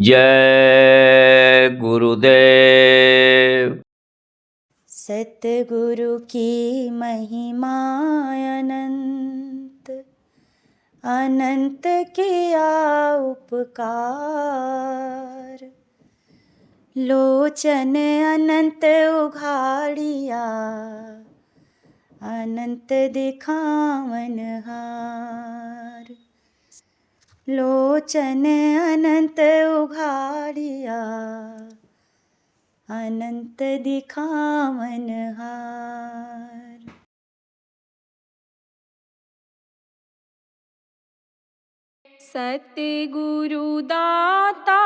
जय गुरुदेव। सतगुरु की महिमा अनंत, अनंत किया उपकार। लोचन अनंत उघाड़िया, अनंत दिखावन हार। लोचन अनंत उघाड़िया, अनंत दिखावन हार। सतगुरु दाता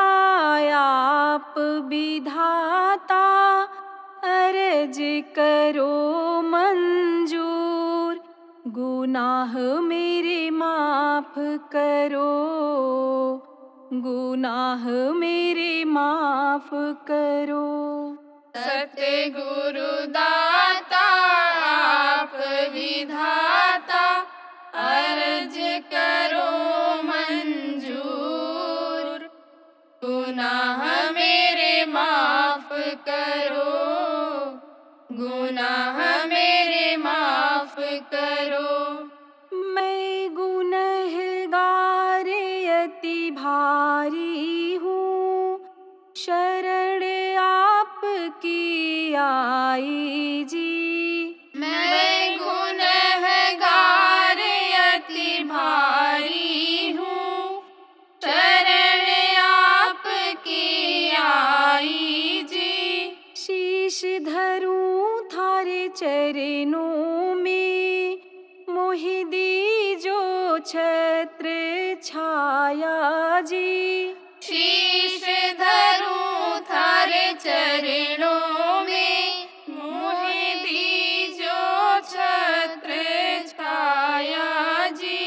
आप विधाता, अर्ज करो मंजूर। गुनाह मेरे माफ करो, गुनाह मेरे माफ करो। सतगुरु दाता आप विधाता, अर्ज करो मंजूर। गुनाह मेरे माफ करो, गुनाह मेरे माफ करो। मैं गुनहगार अति भारी हूँ, शरण आपकी आई जी। मैं गुनहगार अति भारी हूँ, शरण आपकी आई जी। शीश धरूं थारे चरणों में, मोहि दीजो छत्र छाया जी। शीश धरूं थारे चरणों में, मोहि दीजो छत्र छाया जी।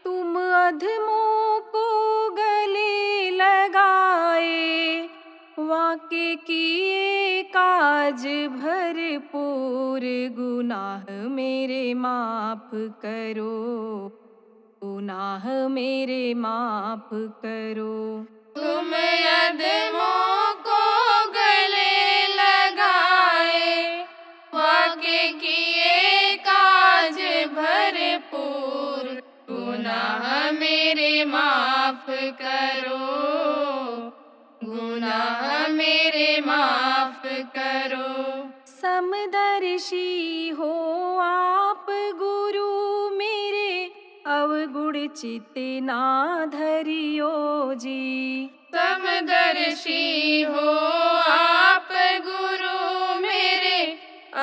तुम अधमों को गले लगाए, वाके किए काज भरपूर। गुनाह मेरे माफ करो, गुनाह मेरे माफ करो। तुम अधमों को गले लगाए, वाके किए काज भरपूर। गुनाह मेरे माफ करो, गुनाह मेरे माफ करो। समदर्शी हो आप गुरु मेरे, अवगुण चित्त ना धरियो जी। समदर्शी हो आप गुरु मेरे,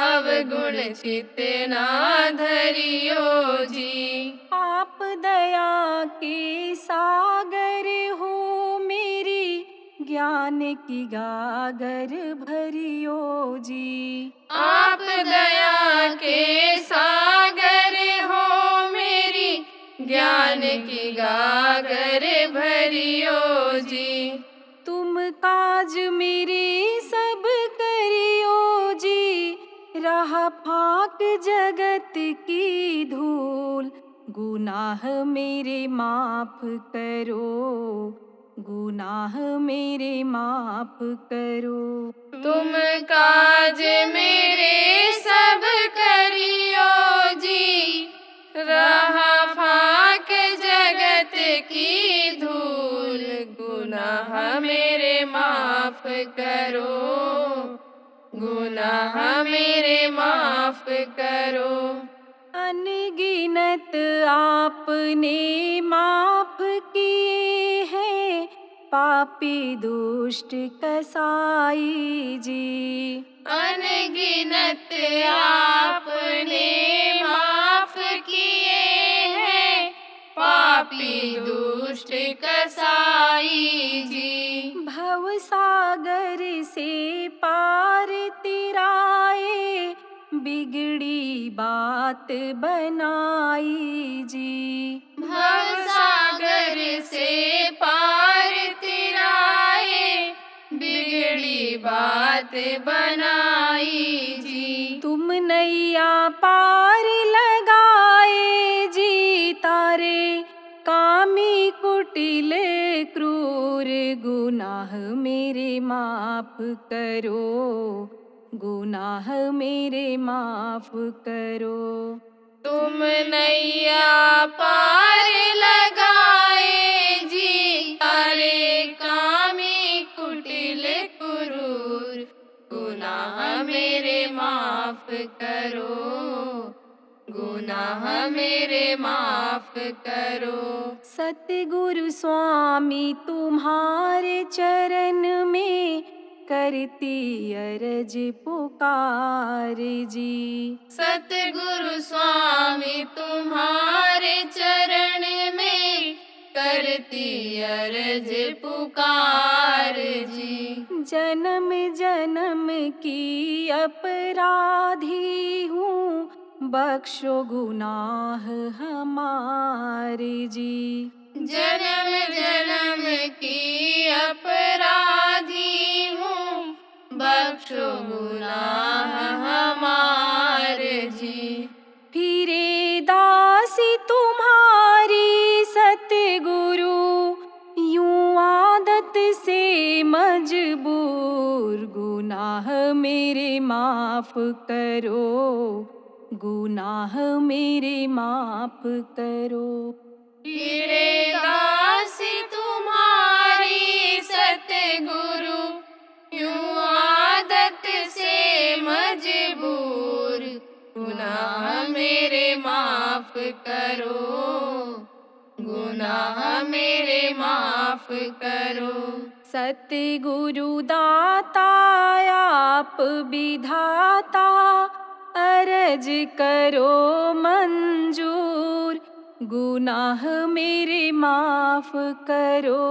अवगुण चित्त ना धरियो जी। आप दया के सागर हो मेरी, ज्ञान की गागर भरियो जी। आप दया के सागर हो मेरी, ज्ञान की गागर भरियो जी। तुम काज मेरे सब करियो जी, राह फाक जगत की धूल। गुनाह मेरे माफ करो, गुनाह मेरे माफ करो। तुम काज मेरे सब करियो जी, राह फाक जगत की धूल। गुनाह मेरे माफ करो, गुनाह मेरे माफ करो। अनगिनत आपने माफ किए हैं, पापी दुष्ट कसाई जी। अनगिनत आपने माफ किए हैं, पापी दुष्ट कसाई जी। भव सागर से पार तिराए, बिगड़ी बात बनाई जी। भव सागर से पार तिराए, बिगड़ी बात बनाई जी। तुम नैया पार लगाए जी, गुनाह मेरे माफ करो, गुनाह मेरे माफ करो। तुम नैया पार लगाए जी, तारे कामी कुटिल क्रूर, गुनाह मेरे माफ करो, गुनाह मेरे माफ करो। सतगुरु स्वामी तुम्हारे चरण में करती अरज पुकार जी। सतगुरु स्वामी तुम्हारे चरण में करती अरज पुकार जी। जन्म जन्म की अपराधी हूँ, बख्शो गुनाह हमारे जी। जन्म जन्म की अपराधी हूँ, बख्शो गुनाह हमारे जी। फिरे दासी तुम्हारी सतगुरु, यूं आदत से मजबूर, गुनाह मेरे माफ करो, गुनाह मेरे माफ करो। फिरे दासी तुम्हारी सतगुरु, यूं आदत से मजबूर, गुनाह मेरे माफ करो, गुनाह मेरे माफ करो। सतगुरु दाता आप विधाता, अरज करो मंजूर, गुनाह मेरे माफ करो,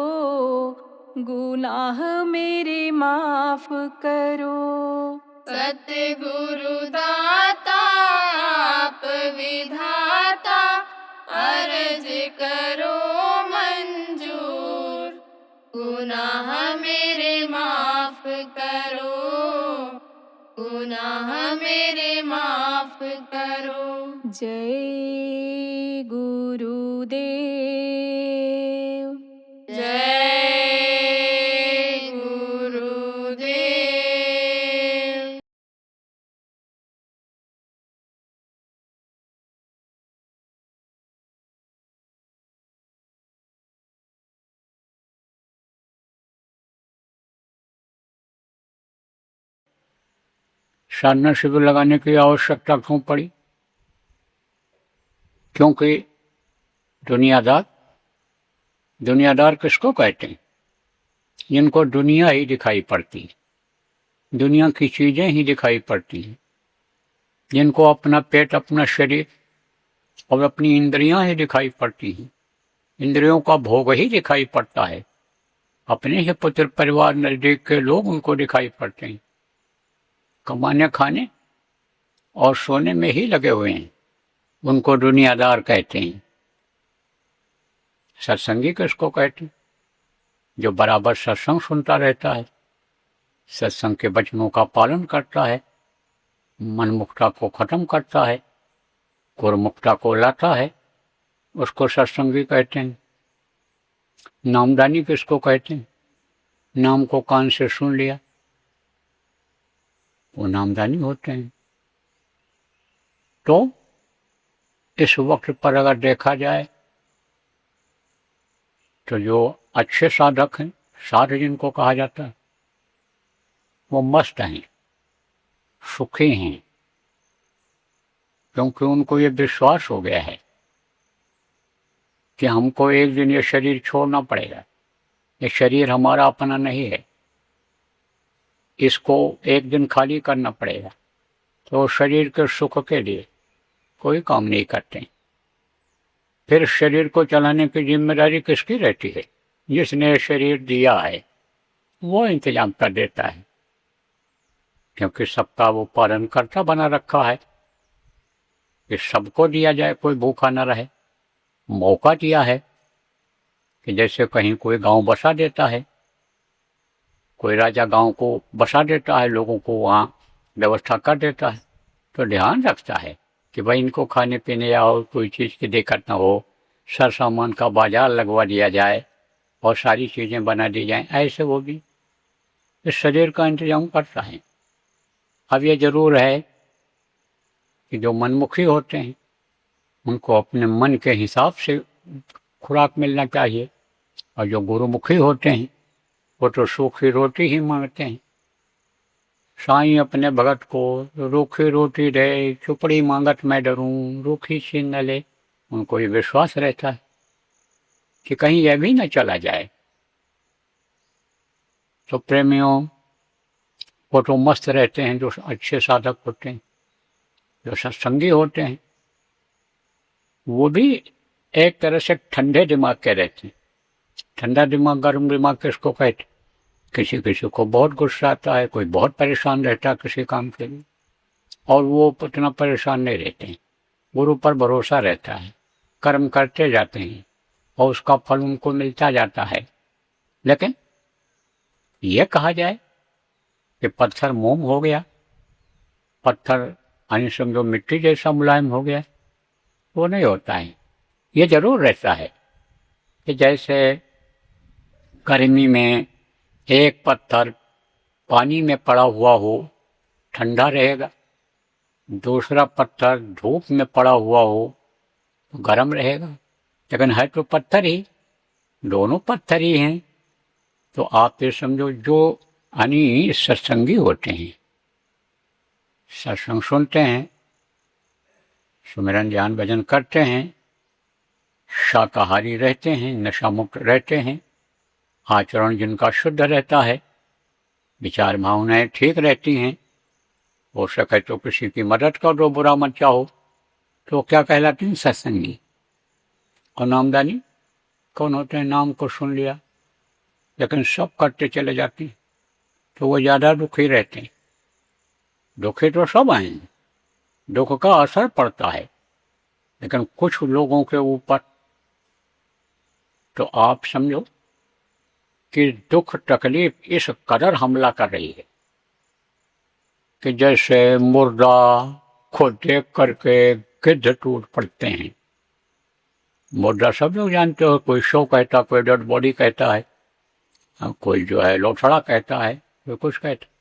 गुनाह मेरे माफ करो। सतगुरु दाता आप विधाता, अर्ज करो मंजूर, गुनाह मेरे माफ करो, गुनाह मेरे माफ करो। जय गुरुदेव, जय गुरुदेव। साधना शिविर लगाने की आवश्यकता क्यों पड़ी? क्योंकि दुनियादार किसको कहते हैं? जिनको दुनिया ही दिखाई पड़ती, दुनिया की चीजें ही दिखाई पड़ती हैं, जिनको अपना पेट, अपना शरीर और अपनी इंद्रियां ही दिखाई पड़ती हैं, इंद्रियों का भोग ही दिखाई पड़ता है, अपने ही पुत्र परिवार नजदीक के लोग उनको दिखाई पड़ते हैं, कमाने खाने और सोने में ही लगे हुए हैं, उनको दुनियादार कहते हैं। सत्संगी किसको कहते हैं? जो बराबर सत्संग सुनता रहता है, सत्संग के वचनों का पालन करता है, मनमुक्ता को खत्म करता है, गुरुमुक्ता को लाता है, उसको सत्संगी कहते हैं। नामदानी किसको कहते हैं? नाम को कान से सुन लिया, वो नामदानी होते हैं। तो इस वक्त पर अगर देखा जाए तो जो अच्छे साधक हैं, साधु जिनको कहा जाता है, वो मस्त हैं, सुखी हैं, क्योंकि उनको ये विश्वास हो गया है कि हमको एक दिन ये शरीर छोड़ना पड़ेगा, ये शरीर हमारा अपना नहीं है, इसको एक दिन खाली करना पड़ेगा। तो शरीर के सुख के लिए कोई काम नहीं करते। फिर शरीर को चलाने की जिम्मेदारी किसकी रहती है? जिसने शरीर दिया है वो इंतजाम कर देता है, क्योंकि सबका वो पालन करता बना रखा है कि सबको दिया जाए, कोई भूखा न रहे। मौका दिया है कि जैसे कहीं कोई गांव बसा देता है, कोई राजा गांव को बसा देता है, लोगों को वहाँ व्यवस्था कर देता है, तो ध्यान रखता है कि भाई इनको खाने पीने या और कोई चीज़ की दिक्कत ना हो, सर सामान का बाजार लगवा दिया जाए और सारी चीज़ें बना दी जाएं, ऐसे वो भी इस शरीर का इंतजाम करता है। अब ये जरूर है कि जो मनमुखी होते हैं उनको अपने मन के हिसाब से खुराक मिलना चाहिए, और जो गुरुमुखी होते हैं वो तो सूखी रोटी ही मांगते हैं। साईं अपने भगत को रूखी रोटी दे, चुपड़ी मांगत मैं डरूं, रूखी छीन न ले। उनको ये विश्वास रहता है कि कहीं यह भी न चला जाए। तो प्रेमियों, वो तो मस्त रहते हैं जो अच्छे साधक होते हैं, जो सत्संगी होते हैं, वो भी एक तरह से ठंडे दिमाग के रहते हैं। ठंडा दिमाग, गर्म दिमाग किसको कहते? किसी किसी को बहुत गुस्सा आता है, कोई बहुत परेशान रहता है किसी काम के लिए, और वो उतना परेशान नहीं रहते हैं। गुरु पर भरोसा रहता है, कर्म करते जाते हैं और उसका फल उनको मिलता जाता है। लेकिन ये कहा जाए कि पत्थर मोम हो गया, पत्थर यानी समझो मिट्टी जैसा मुलायम हो गया, वो नहीं होता है। ये जरूर रहता है कि जैसे गर्मी में एक पत्थर पानी में पड़ा हुआ हो ठंडा रहेगा, दूसरा पत्थर धूप में पड़ा हुआ हो तो गर्म रहेगा। लेकिन है तो पत्थर ही, दोनों पत्थर ही हैं। तो आप ये समझो, जो यानी सत्संगी होते हैं, सत्संग सुनते हैं, सुमिरन ध्यान भजन करते हैं, शाकाहारी रहते हैं, नशा मुक्त रहते हैं, आचरण जिनका शुद्ध रहता है, विचार भावनाएं ठीक रहती हैं, हो सके तो किसी की मदद कर दो, बुरा मत चाहो, तो क्या कहलाते हैं? सत्संगी। और नामदानी कौन होते हैं? नाम को सुन लिया लेकिन सब करते चले जाते हैं, तो वो ज्यादा दुखी रहते हैं। दुखी तो सब हैं, दुख का असर पड़ता है, लेकिन कुछ लोगों के ऊपर तो आप समझो कि दुख तकलीफ इस कदर हमला कर रही है कि जैसे मुर्दा को देख करके गिद्ध टूट पड़ते हैं। मुर्दा सब लोग जानते हो, कोई शव कहता, कोई डेड बॉडी कहता है, कोई जो है लोथड़ा कहता है, कोई कुछ कहता है।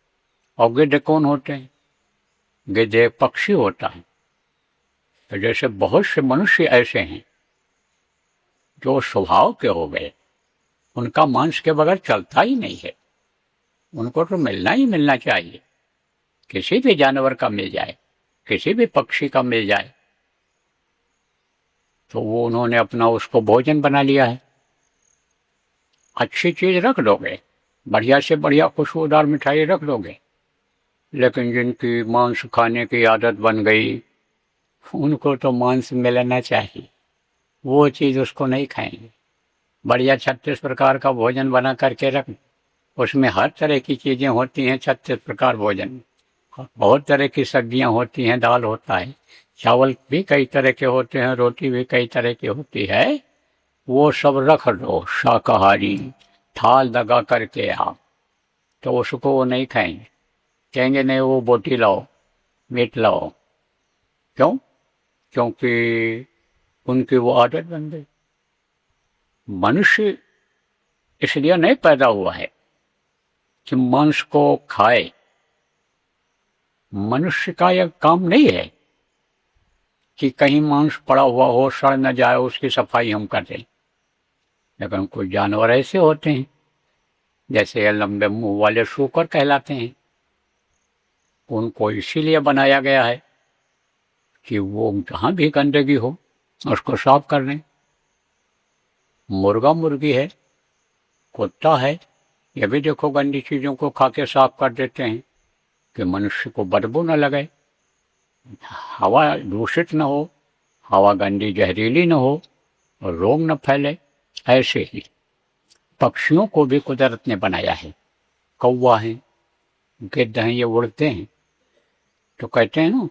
और गिद्ध कौन होते हैं? गिद्ध एक पक्षी होता है। तो जैसे बहुत से मनुष्य ऐसे हैं जो स्वभाव के हो गए, उनका मांस के बगैर चलता ही नहीं है, उनको तो मिलना ही मिलना चाहिए। किसी भी जानवर का मिल जाए, किसी भी पक्षी का मिल जाए, तो वो उन्होंने अपना उसको भोजन बना लिया है। अच्छी चीज रख दोगे, बढ़िया से बढ़िया खुशबूदार मिठाई रख दोगे, लेकिन जिनकी मांस खाने की आदत बन गई, उनको तो मांस मिलना चाहिए, वो चीज उसको नहीं खाएंगे। बढ़िया 36 प्रकार का भोजन बना करके रख, उसमें हर तरह की चीजें होती हैं। 36 प्रकार भोजन, बहुत तरह की सब्जियां होती हैं, दाल होता है, चावल भी कई तरह के होते हैं, रोटी भी कई तरह की होती है। वो सब रख दो, शाकाहारी थाल लगा करके आप, तो उसको वो नहीं खाएंगे, कहेंगे नहीं वो बोटी लाओ, मीट लाओ। क्यों? क्योंकि उनकी वो आदत बन गई। मनुष्य इसलिए नहीं पैदा हुआ है कि मांस को खाए। मनुष्य का यह काम नहीं है कि कहीं मांस पड़ा हुआ हो, सड़ न जाए, उसकी सफाई हम कर दें। लेकिन कुछ जानवर ऐसे होते हैं, जैसे लंबे मुंह वाले सूकर कहलाते हैं, उनको इसीलिए बनाया गया है कि वो जहां भी गंदगी हो उसको साफ कर दें। मुर्गा मुर्गी है, कुत्ता है, ये भी देखो गंदी चीजों को खा के साफ कर देते हैं कि मनुष्य को बदबू न लगे, हवा दूषित न हो, हवा गंदी जहरीली न हो और रोग न फैले। ऐसे ही पक्षियों को भी कुदरत ने बनाया है। कौवा है, गिद्ध हैं, ये उड़ते हैं, तो कहते हैं ना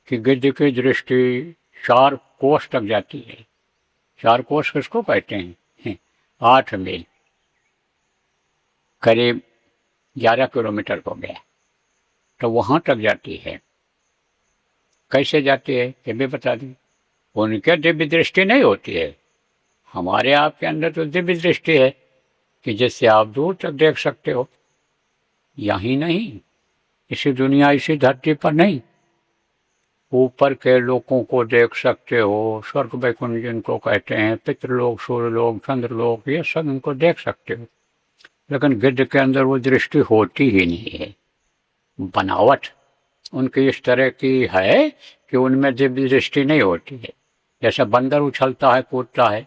कि गिद्ध की दृष्टि 4 कोस तक जाती है। 4 कोस किसको कहते हैं? 8 मील, करीब 11 किलोमीटर हो गया, तो वहां तक जाती है। कैसे जाती है ये भी बता दें। उनके दिव्य दृष्टि नहीं होती है, हमारे आपके अंदर तो दिव्य दृष्टि है कि जिससे आप दूर तक देख सकते हो। यहीं नहीं, इसी दुनिया, इसी धरती पर नहीं, ऊपर के लोगों को देख सकते हो। स्वर्ग वैकुंठ जिनको कहते हैं, पितृलोक, सूर्यलोक, चंद्रलोक, ये सब इनको देख सकते हो। लेकिन गिद्ध के अंदर वो दृष्टि होती ही नहीं है। बनावट उनकी इस तरह की है कि उनमें दिव्य दृष्टि नहीं होती है। जैसे बंदर उछलता है, कूदता है,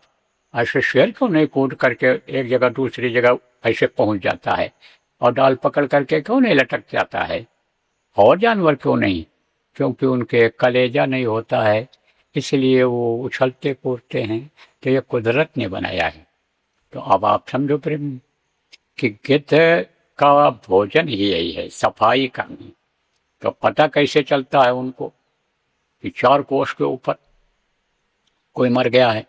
ऐसे शेर क्यों नहीं कूद करके एक जगह दूसरी जगह ऐसे पहुंच जाता है? और डाल पकड़ करके क्यों नहीं लटक जाता है? और जानवर क्यों नहीं? क्योंकि उनके कलेजा नहीं होता है, इसलिए वो उछलते कूदते हैं। तो ये कुदरत ने बनाया है। तो अब आप समझो प्रेम कि गिद्ध का भोजन ही यही है, सफाई करनी। तो पता कैसे चलता है उनको कि 4 कोस के ऊपर कोई मर गया है,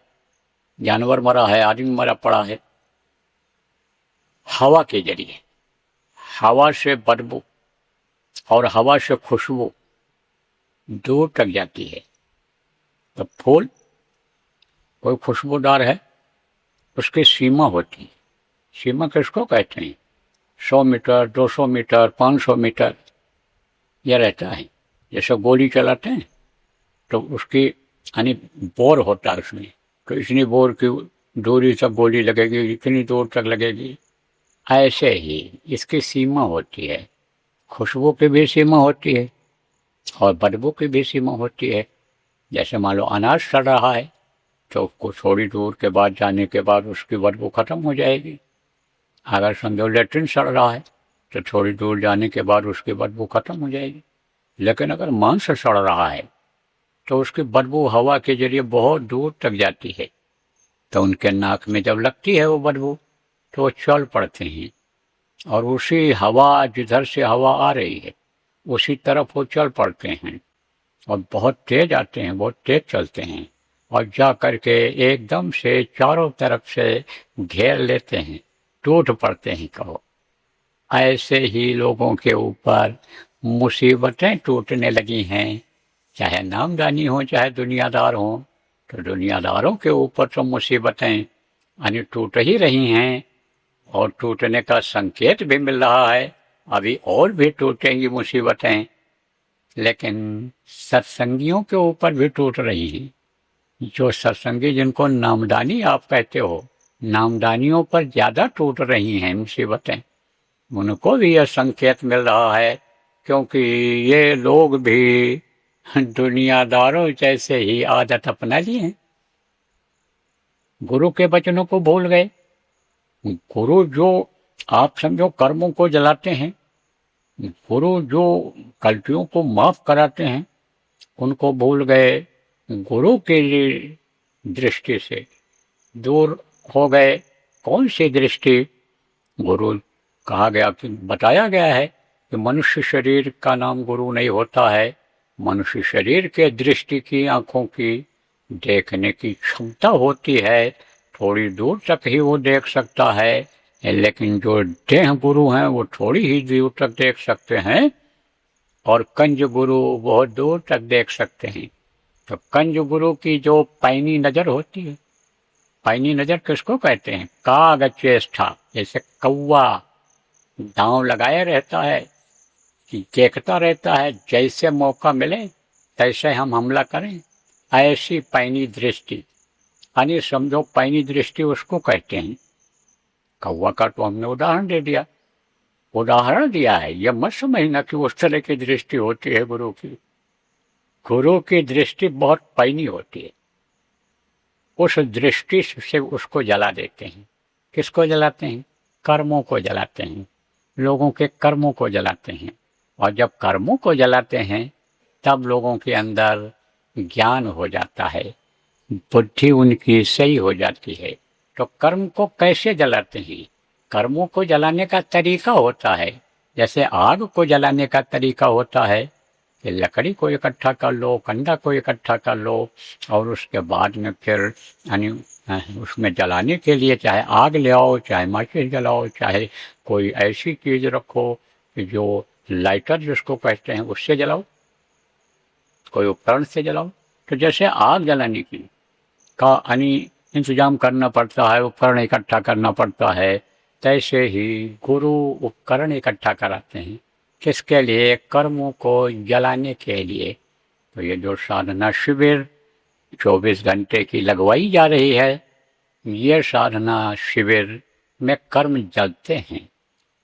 जानवर मरा है, आदमी मरा पड़ा है। हवा के जरिए, हवा से बदबू और हवा से खुशबू दूर तक जाती है। तो फूल कोई खुशबूदार है, उसकी सीमा होती है। सीमा किसको कहते हैं? 100 मीटर, 200 मीटर, 500 मीटर यह रहता है। जैसे गोली चलाते हैं तो उसकी यानी बोर होता है उसमें, तो इतनी बोर की दूरी तक गोली लगेगी, इतनी दूर तक लगेगी। ऐसे ही इसकी सीमा होती है। खुशबू की भी सीमा होती है और बदबू की भी सीमा होती है। जैसे मान लो अनाज सड़ रहा है तो उसको थोड़ी दूर के बाद जाने के बाद उसकी बदबू खत्म हो जाएगी। अगर समझो लेट्रिन सड़ रहा है तो थोड़ी दूर जाने के बाद उसकी बदबू खत्म हो जाएगी। लेकिन अगर मांस सड़ रहा है तो उसकी बदबू हवा के जरिए बहुत दूर तक जाती है। तो उनके नाक में जब लगती है वो बदबू तो वो चल पड़ते हैं और उसी हवा, जिधर से हवा आ रही है उसी तरफ वो चल पड़ते हैं और बहुत तेज आते हैं, बहुत तेज चलते हैं और जा करके एकदम से चारों तरफ से घेर लेते हैं, टूट पड़ते हैं। कहो ऐसे ही लोगों के ऊपर मुसीबतें टूटने लगी हैं, चाहे नामदानी हो चाहे दुनियादार हो। तो दुनियादारों के ऊपर तो मुसीबतें यानी टूट ही रही हैं और टूटने का संकेत भी मिल रहा है। अभी और भी टूटेंगी मुसीबतें, लेकिन सत्संगियों के ऊपर भी टूट रही हैं। जो सत्संगी, जिनको नामदानी आप कहते हो, नामदानियों पर ज्यादा टूट रही हैं मुसीबतें। उनको भी यह संकेत मिल रहा है, क्योंकि ये लोग भी दुनियादारों जैसे ही आदत अपना लिए हैं। गुरु के वचनों को भूल गए। गुरु जो आप समझो कर्मों को जलाते हैं, गुरु जो गलतियों को माफ कराते हैं, उनको भूल गए। गुरु के दृष्टि से दूर हो गए। कौन सी दृष्टि? गुरु कहा गया कि बताया गया है कि मनुष्य शरीर का नाम गुरु नहीं होता है। मनुष्य शरीर के दृष्टि की, आंखों की देखने की क्षमता होती है, थोड़ी दूर तक ही वो देख सकता है। लेकिन जो देह गुरु हैं वो थोड़ी ही दूर तक देख सकते हैं और कंज गुरु बहुत दूर तक देख सकते हैं। तो कंज गुरु की जो पैनी नजर होती है, पैनी नजर किसको कहते हैं? कागचेष्टा, जैसे कौवा दांव लगाया रहता है, देखता रहता है, जैसे मौका मिले तैसे हम हमला करें। ऐसी पैनी दृष्टि, यानी समझो पैनी दृष्टि उसको कहते हैं। कौवा का तो हमने उदाहरण दे दिया, उदाहरण दिया है। यह मत समझना कि उस तरह की दृष्टि होती है गुरु की। गुरु की दृष्टि बहुत पैनी होती है। उस दृष्टि से उसको जला देते हैं। किसको जलाते हैं? कर्मों को जलाते हैं, लोगों के कर्मों को जलाते हैं। और जब कर्मों को जलाते हैं तब लोगों के अंदर ज्ञान हो जाता है, बुद्धि उनकी सही हो जाती है। तो कर्म को कैसे जलाते हैं? कर्मों को जलाने का तरीका होता है। जैसे आग को जलाने का तरीका होता है कि लकड़ी को इकट्ठा कर लो, कंडा को इकट्ठा कर लो और उसके बाद में फिर यानी उसमें जलाने के लिए चाहे आग ले आओ, चाहे माचिस जलाओ, चाहे कोई ऐसी चीज रखो कि जो लाइटर जिसको कहते हैं उससे जलाओ, कोई उपकरण से जलाओ। तो जैसे आग जलाने की का यानी इंतजाम करना पड़ता है, उपकरण इकट्ठा करना पड़ता है, तैसे ही गुरु उपकरण इकट्ठा कराते हैं। किसके लिए? कर्मों को जलाने के लिए। तो ये जो साधना शिविर 24 घंटे की लगवाई जा रही है, ये साधना शिविर में कर्म जलते हैं,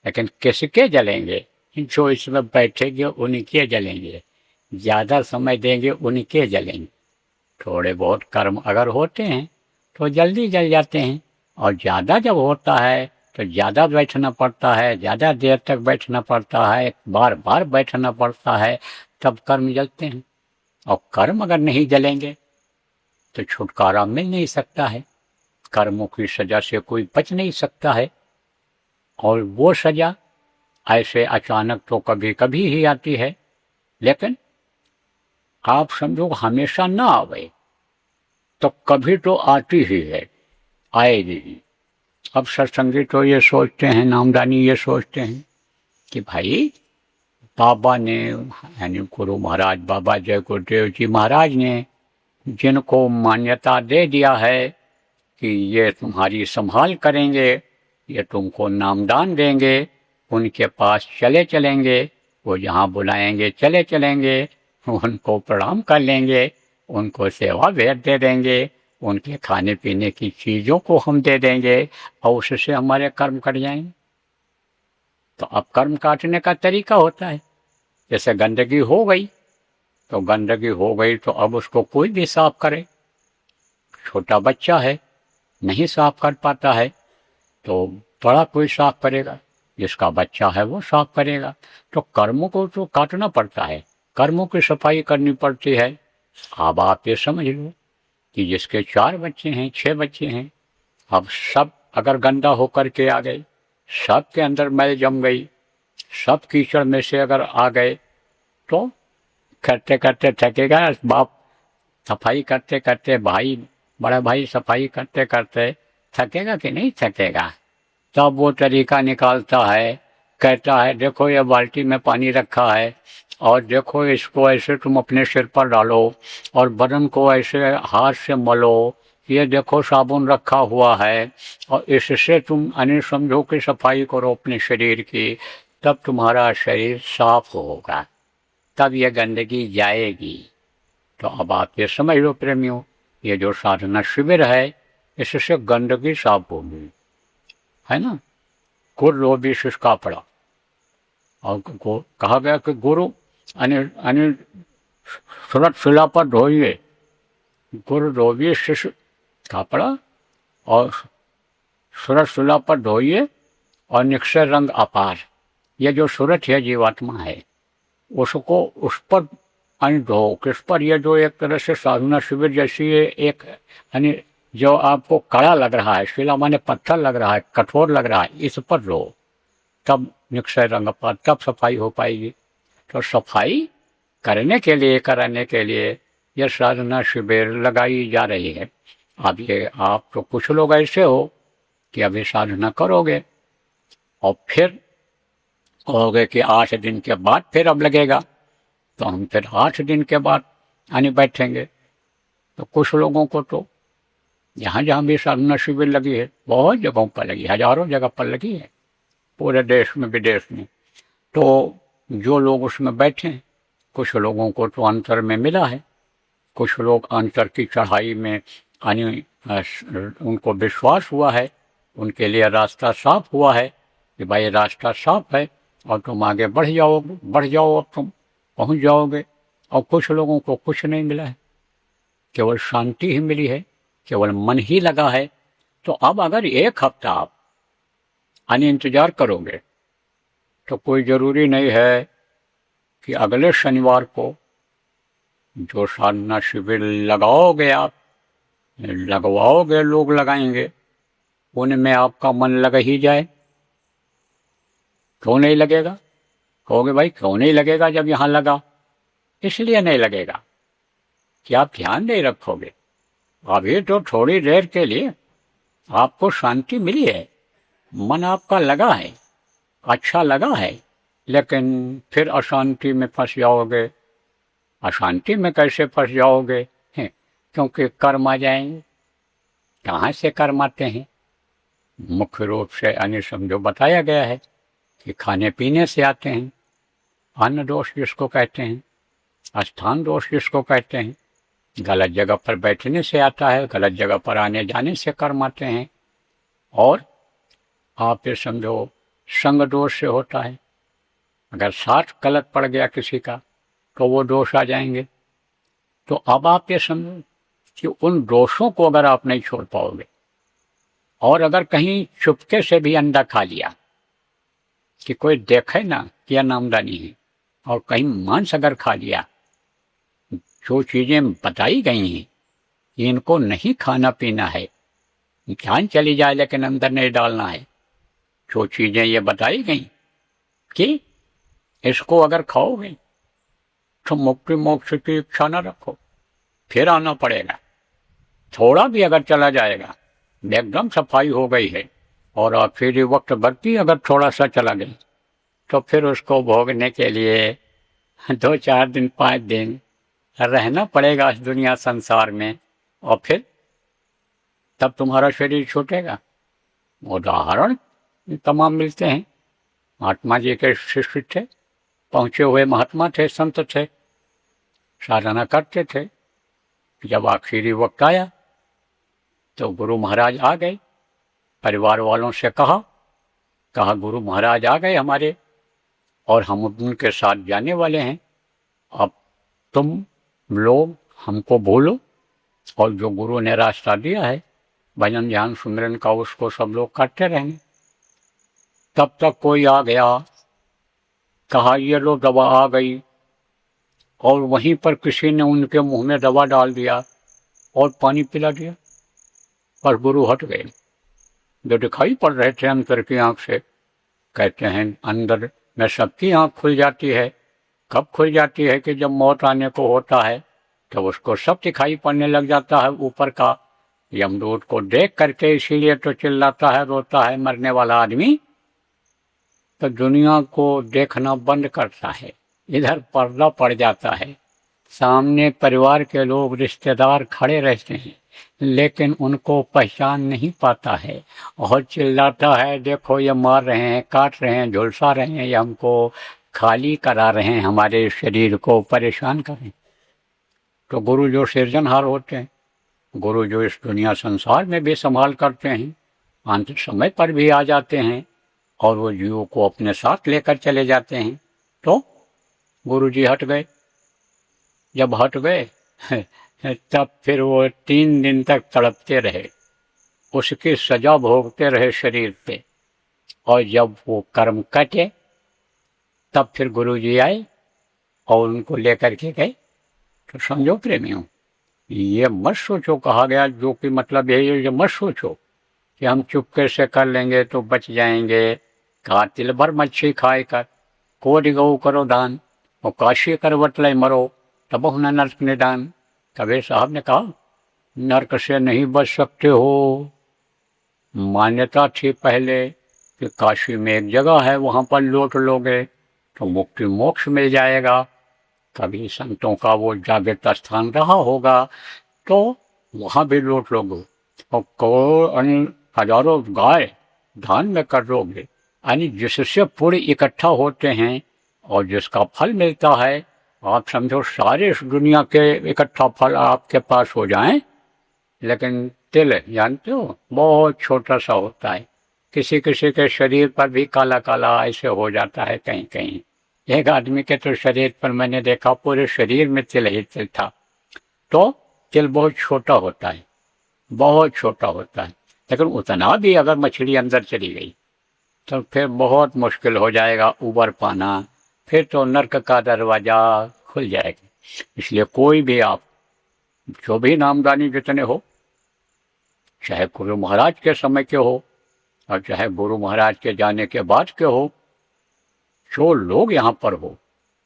लेकिन किसके जलेंगे? जो इसमें बैठेंगे उनके जलेंगे, ज़्यादा समय देंगे उनके जलेंगे। थोड़े बहुत कर्म अगर होते हैं तो जल्दी जल जाते हैं, और ज़्यादा जब होता है तो ज़्यादा बैठना पड़ता है, ज़्यादा देर तक बैठना पड़ता है, बार बार बैठना पड़ता है, तब कर्म जलते हैं। और कर्म अगर नहीं जलेंगे तो छुटकारा मिल नहीं सकता है, कर्मों की सजा से कोई बच नहीं सकता है। और वो सजा ऐसे अचानक तो कभी कभी ही आती है, लेकिन आप समझो हमेशा ना आवे तो कभी तो आती ही है, आएगी। अब सत्संगी तो ये सोचते हैं, नामदानी ये सोचते हैं कि भाई बाबा ने, यानी गुरु महाराज बाबा जय गुरुदेव जी महाराज ने जिनको मान्यता दे दिया है कि ये तुम्हारी संभाल करेंगे, ये तुमको नामदान देंगे, उनके पास चले चलेंगे, वो जहाँ बुलाएंगे चले चलेंगे, उनको प्रणाम कर लेंगे, उनको सेवा भेंट दे देंगे, उनके खाने पीने की चीज़ों को हम दे देंगे, और उससे हमारे कर्म कट जाएंगे। तो अब कर्म काटने का तरीका होता है, जैसे गंदगी हो गई तो गंदगी हो गई तो अब उसको कोई भी साफ करे। छोटा बच्चा है, नहीं साफ कर पाता है, तो बड़ा कोई साफ करेगा, जिसका बच्चा है वो साफ करेगा। तो कर्मों को तो काटना पड़ता है, कर्मों की सफाई करनी पड़ती है। अब आप ये समझ लो कि जिसके 4 बच्चे हैं, 6 बच्चे हैं, अब सब अगर गंदा होकर के आ गए, सब के अंदर मैल जम गई, सब कीचड़ में से अगर आ गए, तो करते करते थकेगा बाप, सफाई करते करते भाई, बड़ा भाई सफाई करते करते थकेगा कि नहीं थकेगा? तब वो तरीका निकालता है, कहता है देखो ये बाल्टी में पानी रखा है, और देखो इसको ऐसे तुम अपने सिर पर डालो, और बदन को ऐसे हाथ से मलो, ये देखो साबुन रखा हुआ है, और इससे तुम अन्य समझो कि सफाई करो अपने शरीर की, तब तुम्हारा शरीर साफ होगा, तब ये गंदगी जाएगी। तो अब आप ये समझ लो प्रेमियों, ये जो साधना शिविर है इससे गंदगी साफ होगी, है ना। गुरु रोबी शुष्का पड़ा, और कहा गया कि गुरु अन्य सूरत शिला पर धोइए, गुरु रोबी शिष्य का पड़ा, और सूरत शिला पर धोइए और निक्षय रंग अपार। ये जो सूरत है जीवात्मा है, उसको उस पर धो, किस पर? ये जो एक तरह से साधना शिविर जैसी एक यानी जो आपको कड़ा लग रहा है, शिला माने पत्थर लग रहा है, कठोर लग रहा है, इस पर रो, तब निक्षय रंग अपार, तब सफाई हो पाएगी। तो सफाई करने के लिए, कराने के लिए यह साधना शिविर लगाई जा रही है। अब ये आप तो कुछ लोग ऐसे हो कि अभी साधना करोगे और फिर कहोगे कि 8 दिन के बाद फिर अब लगेगा, तो हम फिर 8 दिन के बाद आने बैठेंगे। तो कुछ लोगों को तो जहाँ जहाँ भी साधना शिविर लगी है, बहुत जगहों पर लगी, हजारों जगह पर लगी है, पूरे देश में विदेश में, तो जो लोग उसमें बैठे हैं, कुछ लोगों को तो अंतर में मिला है, कुछ लोग अंतर की चढ़ाई में उनको विश्वास हुआ है, उनके लिए रास्ता साफ हुआ है कि भाई रास्ता साफ है और तुम आगे बढ़ जाओ, अब तुम पहुंच जाओगे। और कुछ लोगों को कुछ नहीं मिला है, केवल शांति ही मिली है, केवल मन ही लगा है। तो अब अगर 1 हफ्ता आप इंतजार करोगे तो कोई ज़रूरी नहीं है कि अगले शनिवार को जो साधना शिविर लगाओगे, आप लगवाओगे, लोग लगाएंगे, उनमें आपका मन लग ही जाए। क्यों नहीं लगेगा? कहोगे भाई क्यों नहीं लगेगा जब यहाँ लगा? इसलिए नहीं लगेगा कि आप ध्यान नहीं रखोगे। अभी तो थोड़ी देर के लिए आपको शांति मिली है, मन आपका लगा है, अच्छा लगा है, लेकिन फिर अशांति में फंस जाओगे। अशांति में कैसे फंस जाओगे? क्योंकि कर्म आ जाएंगे, कहाँ से कर्म आते हैं? मुख्य रूप से यानी समझो बताया गया है कि खाने पीने से आते हैं, अन्न दोष जिसको कहते हैं, स्थान दोष जिसको कहते हैं, गलत जगह पर बैठने से आता है, गलत जगह पर आने जाने से कर्म आते हैं, और आप ये समझो संग दोष से होता है। अगर साथ गलत पड़ गया किसी का तो वो दोष आ जाएंगे। तो अब आप ये समझो कि उन दोषों को अगर आप नहीं छोड़ पाओगे, और अगर कहीं चुपके से भी अंडा खा लिया कि कोई देखे ना कि नामदानी है, और कहीं मांस अगर खा लिया, जो चीजें बताई गई हैं इनको नहीं खाना पीना है, जान चली जाए लेकिन अंदर नहीं डालना है। जो चीजें ये बताई गई कि इसको अगर खाओगे तो मुक्ति मोक्ष की इच्छा न रखो, फिर आना पड़ेगा। थोड़ा भी अगर चला जाएगा, एकदम सफाई हो गई है और आखिरी वक्त बरती अगर थोड़ा सा चला गया, तो फिर उसको भोगने के लिए 2-4 दिन 5 दिन रहना पड़ेगा इस दुनिया संसार में, और फिर तब तुम्हारा शरीर छूटेगा। उदाहरण तमाम मिलते हैं। महात्मा जी के शिष्य थे, पहुंचे हुए महात्मा थे, संत थे, साधना करते थे। जब आखिरी वक्त आया तो गुरु महाराज आ गए, परिवार वालों से कहा गुरु महाराज आ गए हमारे, और हम उनके साथ जाने वाले हैं, अब तुम लोग हमको भूलो, और जो गुरु ने रास्ता दिया है भजन ध्यान सुमिरन का, उसको सब लोग करते रहेंगे। तब तक कोई आ गया, कहा ये लो दवा आ गई, और वहीं पर किसी ने उनके मुंह में दवा डाल दिया और पानी पिला दिया, पर गुरु हट गए। जो दिखाई पड़ रहे थे अंतर की आंख से, कहते हैं अंदर में सबकी आंख खुल जाती है। कब खुल जाती है? कि जब मौत आने को होता है तो उसको सब दिखाई पड़ने लग जाता है ऊपर का। यमदूत को देख करके इसीलिए तो चिल्लाता है, रोता है मरने वाला आदमी, तो दुनिया को देखना बंद करता है, इधर पर्दा पड़ जाता है। सामने परिवार के लोग रिश्तेदार खड़े रहते हैं, लेकिन उनको पहचान नहीं पाता है, और चिल्लाता है देखो ये मार रहे हैं, काट रहे हैं, झुलसा रहे हैं, ये हमको खाली करा रहे हैं, हमारे शरीर को परेशान करें। तो गुरु जो सृजनहार होते हैं, गुरु जो इस दुनिया संसार में भी संभाल करते हैं, अंत समय पर भी आ जाते हैं और वो जीवों को अपने साथ लेकर चले जाते हैं। तो गुरु जी हट गए। जब हट गए तब फिर वो 3 दिन तक तड़पते रहे, उसकी सजा भोगते रहे शरीर पे, और जब वो कर्म कटे तब फिर गुरु जी आए और उनको लेकर के गए। तो समझो प्रेमियों, ये मत सोचो, कहा गया जो कि मतलब ये मत सोचो कि हम चुपके से कर लेंगे तो बच जाएंगे। कहा तिल भर मच्छी खाए कर कोटि गौ करो दान, और काशी कर वटले मरो तब न नर्क निदान। कबीर साहब ने कहा नर्क से नहीं बच सकते हो। मान्यता थी पहले कि काशी में एक जगह है, वहाँ पर लौट लोगे तो मुक्ति मोक्ष मिल जाएगा। कभी संतों का वो जागृत स्थान रहा होगा तो वहाँ भी लौट लोगे, और करोड़ हजारों गाय धान में कर लोगे। यानी जिससे पुण्य इकट्ठा होते हैं और जिसका फल मिलता है, आप समझो सारे इस दुनिया के इकट्ठा फल आपके पास हो जाएं, लेकिन तिल जानते हो बहुत छोटा सा होता है। किसी किसी के शरीर पर भी काला काला ऐसे हो जाता है कहीं कहीं। एक आदमी के तो शरीर पर मैंने देखा पूरे शरीर में तिल ही तिल था। तो तिल बहुत छोटा होता है, बहुत छोटा होता है, लेकिन उतना भी अगर मछली अंदर चली गई तो फिर बहुत मुश्किल हो जाएगा उबर पाना, फिर तो नर्क का दरवाजा खुल जाएगा। इसलिए कोई भी आप जो भी नामदानी जितने हो, चाहे गुरु महाराज के समय के हो और चाहे गुरु महाराज के जाने के बाद के हो, जो लोग यहाँ पर हो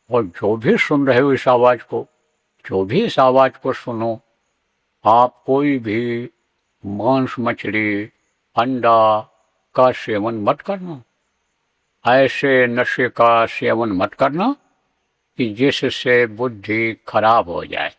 और जो भी सुन रहे हो इस आवाज को, जो भी इस आवाज को सुनो, आप कोई भी मांस मछली अंडा का सेवन मत करना, ऐसे नशे का सेवन मत करना कि जिससे बुद्धि खराब हो जाए।